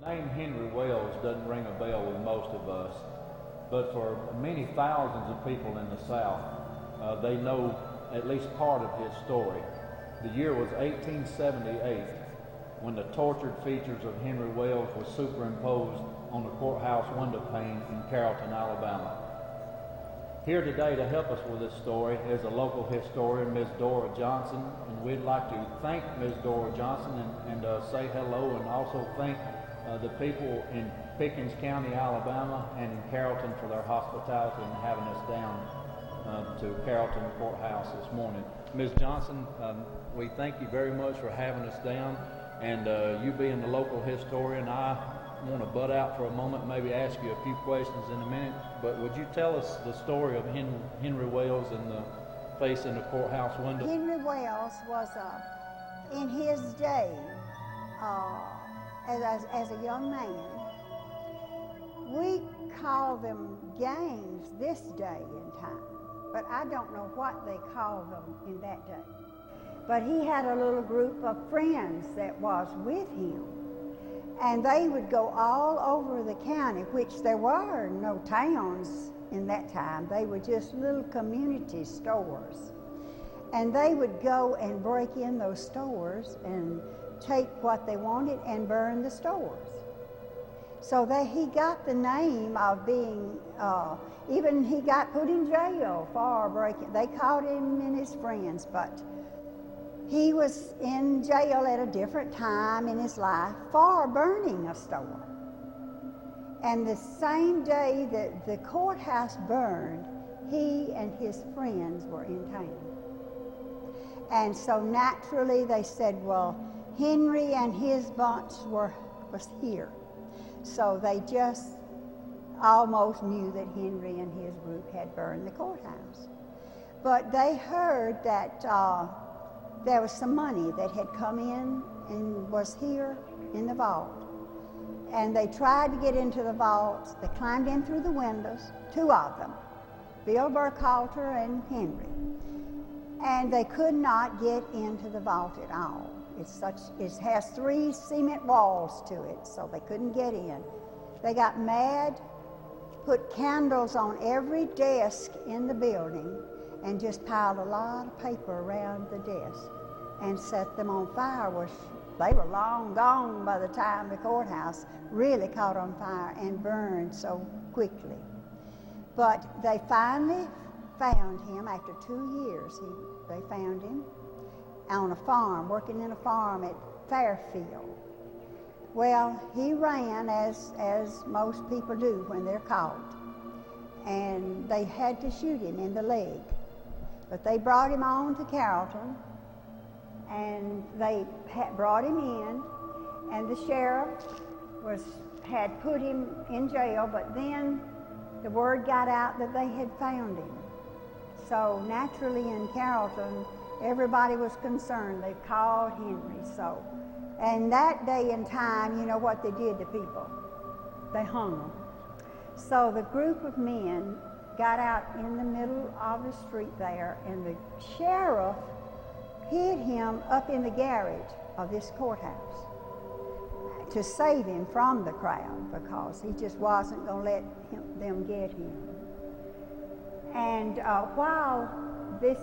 The name Henry Wells doesn't ring a bell with most of us, but for many thousands of people in the South, they know at least part of his story. The year was 1878 when the tortured features of Henry Wells were superimposed on the courthouse window pane in Carrollton, Alabama. Here today to help us with this story is a local historian, Ms. Dora Johnson, and we'd like to thank Ms. Dora Johnson and say hello, and also thank the people in Pickens County, Alabama, and in Carrollton for their hospitality and having us down to Carrollton Courthouse this morning. Ms. Johnson, we thank you very much for having us down, and you being the local historian, I want to butt out for a moment, maybe ask you a few questions in a minute, but would you tell us the story of Henry Wells and the face in the courthouse window? Henry Wells was, in his day, as a young man, we call them gangs this day and time, but I don't know what they called them in that day. But he had a little group of friends that was with him, and they would go all over the county, which there were no towns in that time. They were just little community stores. And they would go and break in those stores and take what they wanted and burn the stores. So he got the name of being, even he got put in jail for breaking. They caught him and his friends, but he was in jail at a different time in his life for burning a store. And the same day that the courthouse burned, he and his friends were in town. And so naturally they said, well, Henry and his bunch was here. So they just almost knew that Henry and his group had burned the courthouse. But they heard that there was some money that had come in and was here in the vault. And they tried to get into the vaults. They climbed in through the windows, two of them, Bill Burkhalter and Henry. And they could not get into the vault at all. It has 3 cement walls to it, so they couldn't get in. They got mad, put candles on every desk in the building, and just piled a lot of paper around the desk and set them on fire. They were long gone by the time the courthouse really caught on fire and burned so quickly. But they finally found him after 2 years. They found him on a farm, working in a farm at Fairfield. Well, he ran as most people do when they're caught, and they had to shoot him in the leg. But they brought him on to Carrollton, and they brought him in, and the sheriff had put him in jail, but then the word got out that they had found him. So naturally in Carrollton, everybody was concerned. They called Henry. So, and that day and time, you know what they did to people? They hung them. So the group of men got out in the middle of the street there, and the sheriff hid him up in the garage of this courthouse to save him from the crowd, because he just wasn't going to let them get him. And while this,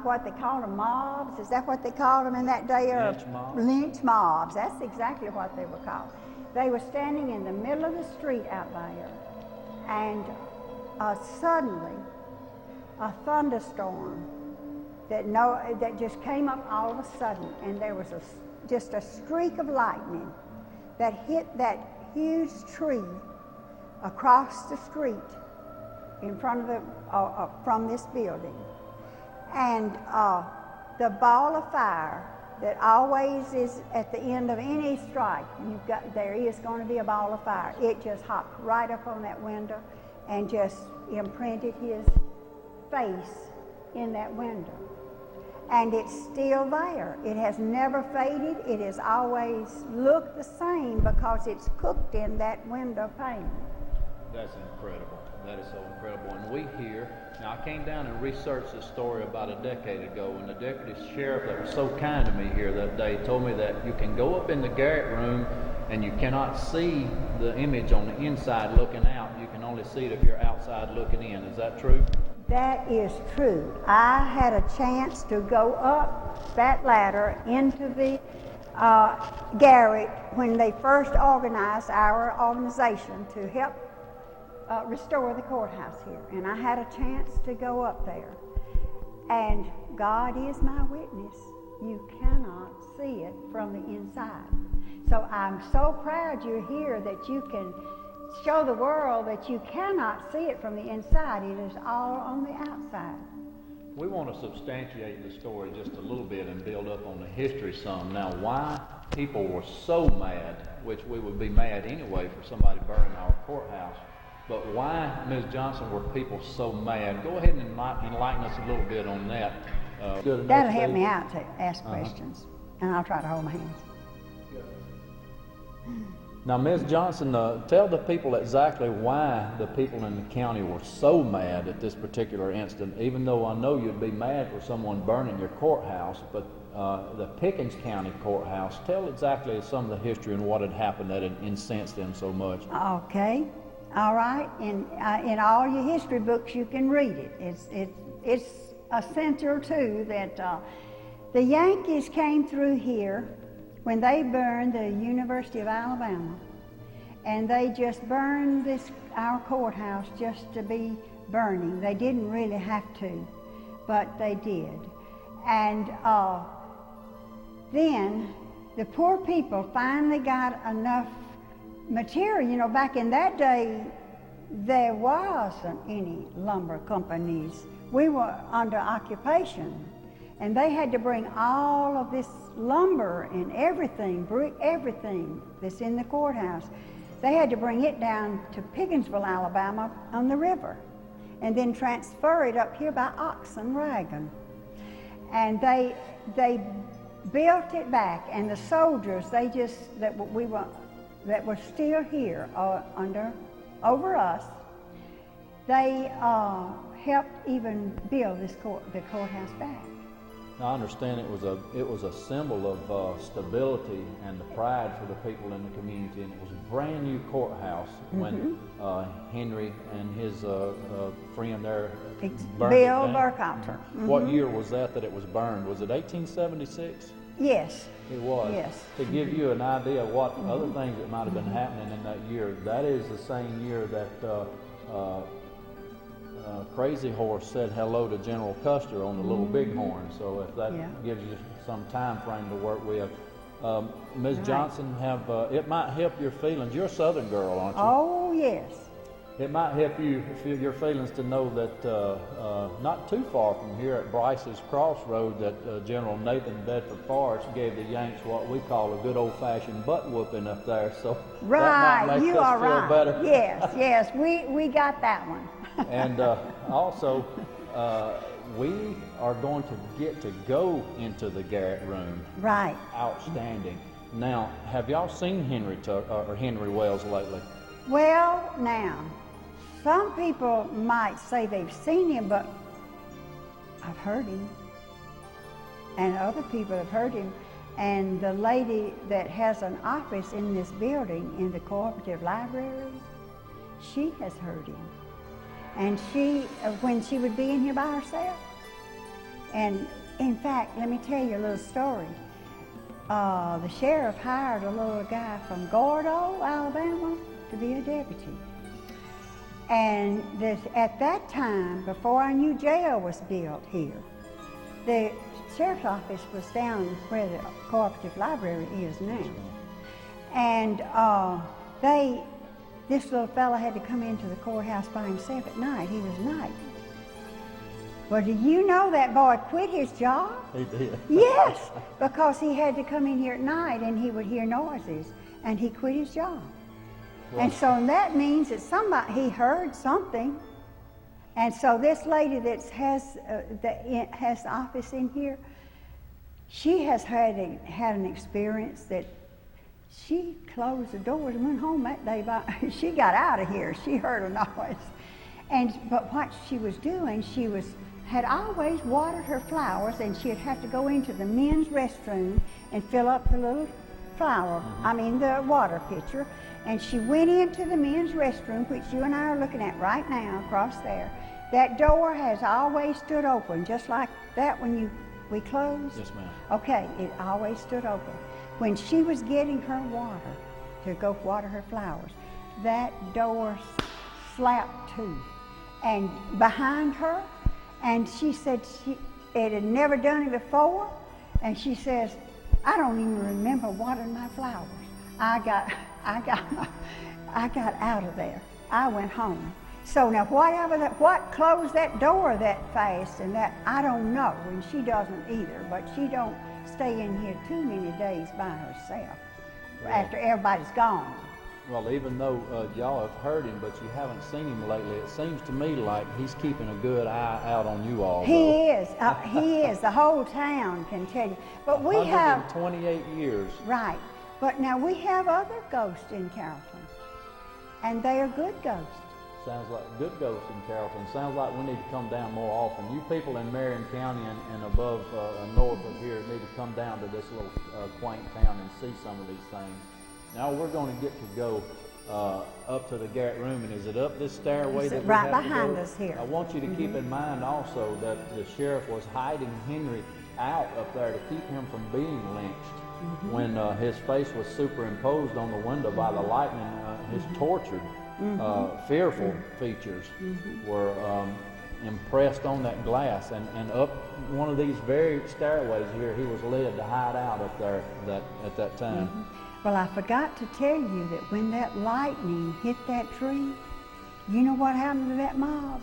what they called them, mobs, is that what they called them in that day? Lynch mobs. Lynch mobs, that's exactly what they were called. They were standing in the middle of the street out there, and suddenly a thunderstorm that just came up all of a sudden, and there was just a streak of lightning that hit that huge tree across the street in front of from this building. And the ball of fire that always is at the end of any strike, there is going to be a ball of fire. It just hopped right up on that window and just imprinted his face in that window. And it's still there. It has never faded. It has always looked the same because it's cooked in that window pane. That's incredible. That is so incredible. And we hear, now I came down and researched this story about a decade ago, and the deputy sheriff that was so kind to me here that day told me that you can go up in the garret room and you cannot see the image on the inside looking out. You can only see it if you're outside looking in. Is that true? That is true. I had a chance to go up that ladder into the garret when they first organized our organization to help restore the courthouse here. And I had a chance to go up there. And God is my witness. You cannot see it from the inside. So I'm so proud you're here that you can show the world that you cannot see it from the inside. It is all on the outside. We want to substantiate the story just a little bit and build up on the history some. Now, why people were so mad, which we would be mad anyway for somebody burning our courthouse, but why, Ms. Johnson, were people so mad? Go ahead and enlighten us a little bit on that. That'll help me out to ask questions, and I'll try to hold my hands. Now, Ms. Johnson, tell the people exactly why the people in the county were so mad at this particular incident, even though I know you'd be mad for someone burning your courthouse, but the Pickens County Courthouse, tell exactly some of the history and what had happened that had incensed them so much. Okay, all right. In all your history books, you can read it. It's essential, too, that the Yankees came through here when they burned the University of Alabama, and they just burned our courthouse just to be burning. They didn't really have to, but they did. And then the poor people finally got enough material. You know, back in that day, there wasn't any lumber companies. We were under occupation. And they had to bring all of this lumber and everything that's in the courthouse. They had to bring it down to Pickinsville, Alabama on the river, and then transfer it up here by oxen wagon. And they built it back, and the soldiers, that were still here over us, they helped even build the courthouse back. I understand it was a symbol of stability and the pride for the people in the community, and it was a brand new courthouse when Henry and his friend there burned Bill it down. Burkhalter. What year was that it was burned? Was it 1876? Yes. It was. Yes. To give you an idea of what other things that might have been happening in that year, that is the same year that Crazy Horse said hello to General Custer on the Little Bighorn. So if that gives you some time frame to work with. Ms. Johnson, it might help your feelings. You're a Southern girl, aren't you? Oh, yes. It might help you feel your feelings to know that not too far from here at Bryce's Crossroad that General Nathan Bedford Forrest gave the Yanks what we call a good old-fashioned butt whooping up there. So that might make us feel better. Yes, we got that one. And also, we are going to get to go into the garret room. Right. Outstanding. Now, have y'all seen Henry Wells lately? Well, now, some people might say they've seen him, but I've heard him. And other people have heard him. And the lady that has an office in this building, in the cooperative library, she has heard him. And when she would be in here by herself. And in fact, let me tell you a little story. The sheriff hired a little guy from Gordo, Alabama, to be a deputy. And at that time, before our new jail was built here, the sheriff's office was down where the cooperative library is now. And this little fella had to come into the courthouse by himself at night. He was night. Well, do you know that boy quit his job? He did. Yes, because he had to come in here at night and he would hear noises, and he quit his job. Well, and so that means that he heard something. And so this lady that has the office in here, she has had an experience that she closed the doors and went home that day. She got out of here. She heard a noise. But what she was doing, had always watered her flowers, and she'd have to go into the men's restroom and fill up the little flower, I mean the water pitcher, and she went into the men's restroom, which you and I are looking at right now across there. That door has always stood open, just like that when we closed. Yes, ma'am. Okay, it always stood open. When she was getting her water to go water her flowers, that door slapped to, and behind her, and she said it had never done it before, and she says, I don't even remember watering my flowers. I got out of there. I went home. So now what closed that door that fast, and that I don't know, and she doesn't either, but she don't stay in here too many days by herself after everybody's gone. Well, even though y'all have heard him, but you haven't seen him lately, it seems to me like he's keeping a good eye out on you all. He is. He is. The whole town can tell you. But we have 128 years. Right. But now we have other ghosts in Carrollton, and they are good ghosts. Sounds like good ghosts in Carrollton. Sounds like we need to come down more often. You people in Marion County and above north of here need to come down to this little quaint town and see some of these things. Now we're going to get to go up to the garret room, and is it up this stairway that we right have to behind go? us here? I want you to keep in mind also that the sheriff was hiding Henry out up there to keep him from being lynched. When his face was superimposed on the window by the lightning, his tortured, fearful features were impressed on that glass, and up one of these very stairways here, he was led to hide out up there at that time. Well, I forgot to tell you that when that lightning hit that tree, you know what happened to that mob?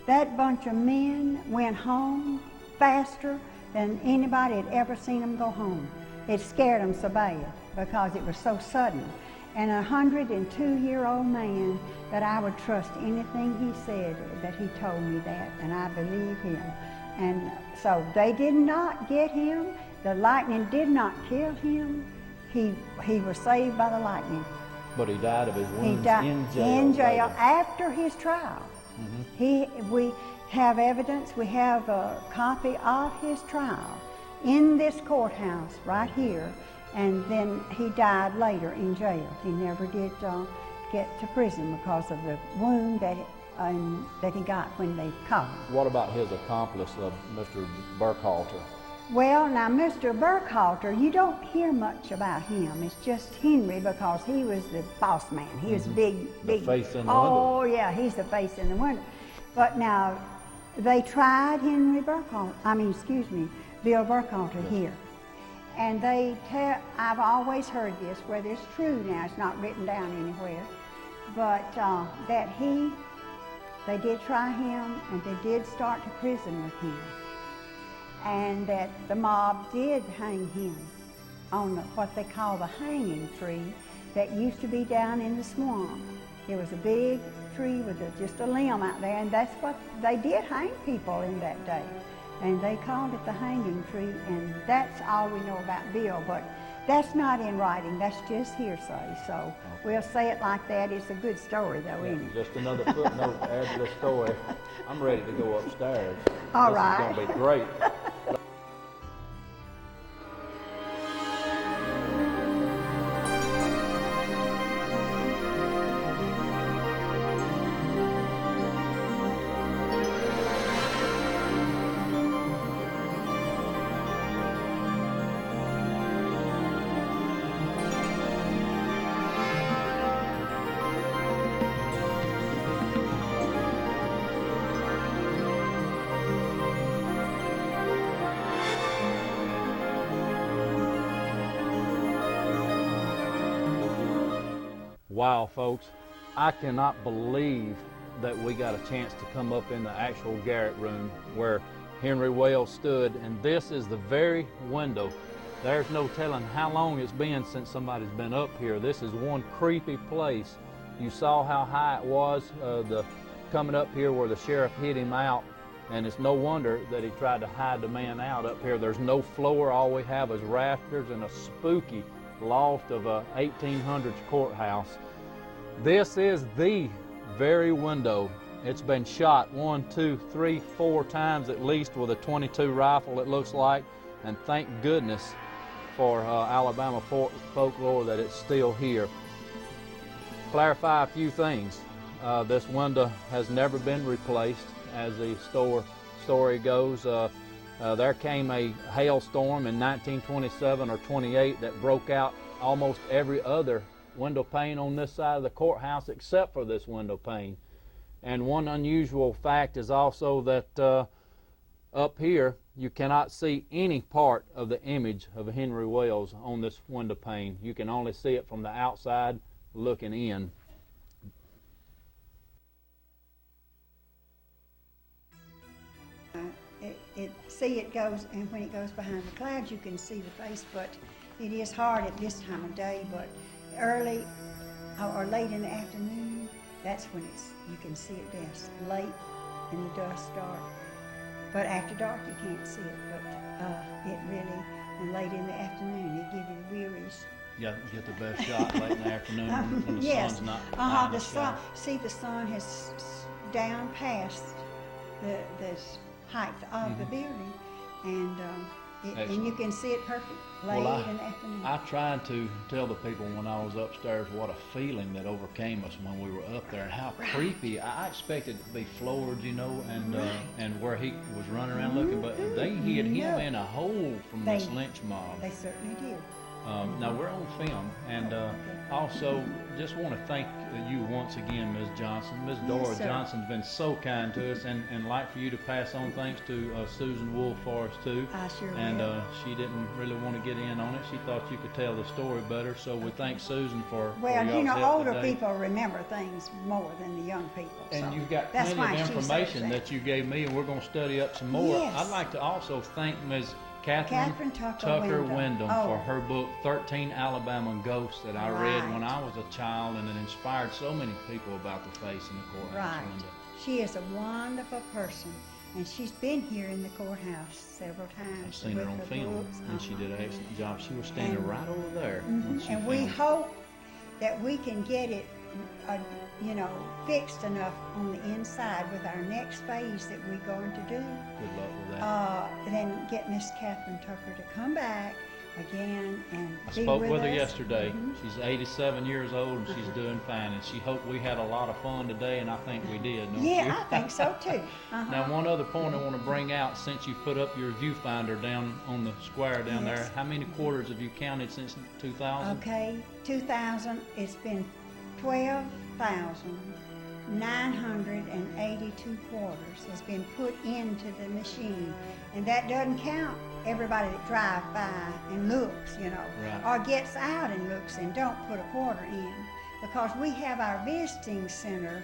That bunch of men went home faster than anybody had ever seen them go home. It scared them so bad because it was so sudden. And a 102-year-old man that I would trust anything he said, that he told me that, and I believe him. And so they did not get him. The lightning did not kill him. He was saved by the lightning. But he died of his wounds in jail. In jail after his trial. We have evidence. We have a copy of his trial in this courthouse right here. And then he died later in jail. He never did get to prison because of the wound that he got when they caught him. What about his accomplice, Mr. Burkhalter? Well, now, Mr. Burkhalter, you don't hear much about him. It's just Henry, because he was the boss man. He was big. The face in the window. Oh, yeah, he's the face in the window. But now, they tried Bill Burkhalter here. And I've always heard this, whether it's true now, it's not written down anywhere, but that they did try him, and they did start to prison with him. And that the mob did hang him on what they call the hanging tree that used to be down in the swamp. There was a big tree with just a limb out there, and that's what they did hang people in that day. And they called it the hanging tree, and that's all we know about Bill, but that's not in writing, that's just hearsay, so we'll say it like that. It's a good story though, isn't it? Just another footnote to add to the story. I'm ready to go upstairs. All right. This is going to be great. Wow, folks, I cannot believe that we got a chance to come up in the actual garret room where Henry Wells stood, and this is the very window. There's no telling how long it's been since somebody's been up here. This is one creepy place. You saw how high it was, coming up here where the sheriff hid him out, and it's no wonder that he tried to hide the man out up here. There's no floor. All we have is rafters and a spooky loft of a 1800s courthouse. This is the very window. It's been shot 1, 2, 3, 4 times at least with a .22 rifle, it looks like, and thank goodness for Alabama folklore that it's still here. Clarify a few things. This window has never been replaced, as the story goes. There came a hailstorm in 1927 or 28 that broke out almost every other window pane on this side of the courthouse except for this window pane. And one unusual fact is also that up here you cannot see any part of the image of Henry Wells on this window pane. You can only see it from the outside looking in. It goes, and when it goes behind the clouds, you can see the face, but it is hard at this time of day. But early or late in the afternoon, that's when you can see it best. Late in the dusk, dark. But after dark, you can't see it. But it really, and late in the afternoon, it gives you the wearies. You get the best shot late in the afternoon when the yes. sun's not The sun. See, the sun has down past the height of the building, and you can see it perfect late in the afternoon. I tried to tell the people when I was upstairs what a feeling that overcame us when we were up there, and how creepy. I expected it to be floored, and where he was running around looking, but they hid him in a hole from this lynch mob. They certainly did. Now we're on film, and also just want to thank you once again, Ms. Johnson. Ms. Dora Johnson's been so kind to us, and like for you to pass on thanks to Susan Wolf for us too. I sure will. And she didn't really want to get in on it. She thought you could tell the story better, so we thank Susan for y'all's help older today. people remember things more than the young people. And so you've got plenty of information that you gave me, and we're going to study up some more. Yes. I'd like to also thank Ms. Catherine Tucker Wyndham for her book, 13 Alabama Ghosts, that I read when I was a child, and it inspired so many people about the face in the courthouse window. She is a wonderful person, and she's been here in the courthouse several times. I've seen her on film, and she did an excellent job. She was standing right over there. And we hope that we can get it fixed enough on the inside with our next phase that we're going to do. Good luck with that. Then get Miss Catherine Tucker to come back again and I be spoke with with her us. yesterday. She's 87 years old, and she's doing fine. And she hoped we had a lot of fun today, and I think we did, don't you? Yeah, I think so too. Now, one other point I want to bring out, since you put up your viewfinder down on the square down there, how many quarters have you counted since 2000? Okay, 2000, it's been 12,982 quarters has been put into the machine, and that doesn't count everybody that drives by and looks, or gets out and looks and don't put a quarter in, because we have our visiting center,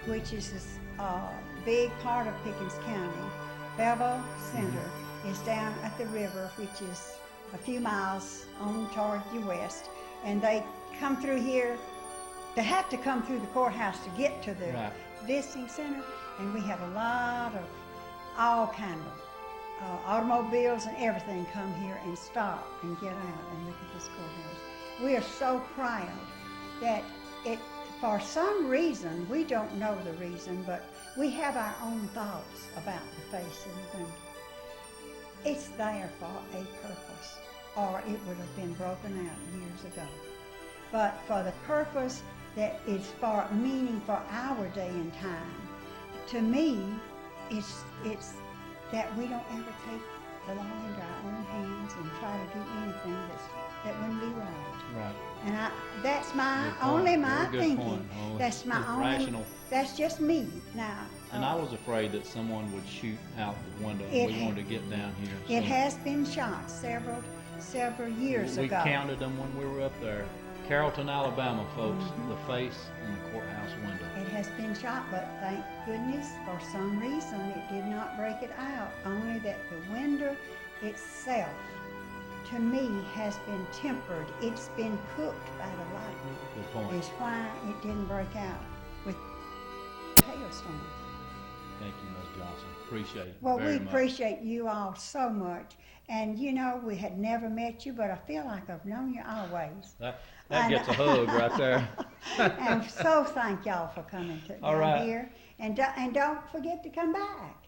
which is a big part of Pickens County. Bevel Center is down at the river, which is a few miles on toward the west, and they come through here. They have to come through the courthouse to get to the visiting center, and we have a lot of all kind of automobiles and everything come here and stop and get out and look at this courthouse. We are so proud that for some reason, we don't know the reason, but we have our own thoughts about the face in the window. It's there for a purpose, or it would have been broken out years ago. But for the purpose that is for meaning for our day and time, to me, it's that we don't ever take the law into our own hands and try to do anything that wouldn't be right. Right. And that's my only thinking. Point. That's my only rational. That's just me now. And I was afraid that someone would shoot out the window. We wanted to get down here. It has been shot several years ago. We counted them when we were up there. Carrollton, Alabama, folks, the face in the courthouse window. It has been shot, but thank goodness, for some reason, it did not break it out. Only that the window itself, to me, has been tempered. It's been cooked by the lightning. Good point. Is why it didn't break out with hailstorm. Thank you, Ms. Johnson. Appreciate it Well, very we much. appreciate you all so much. And we had never met you, but I feel like I've known you always. That gets a hug right there. And so thank y'all for coming down here. And don't forget to come back.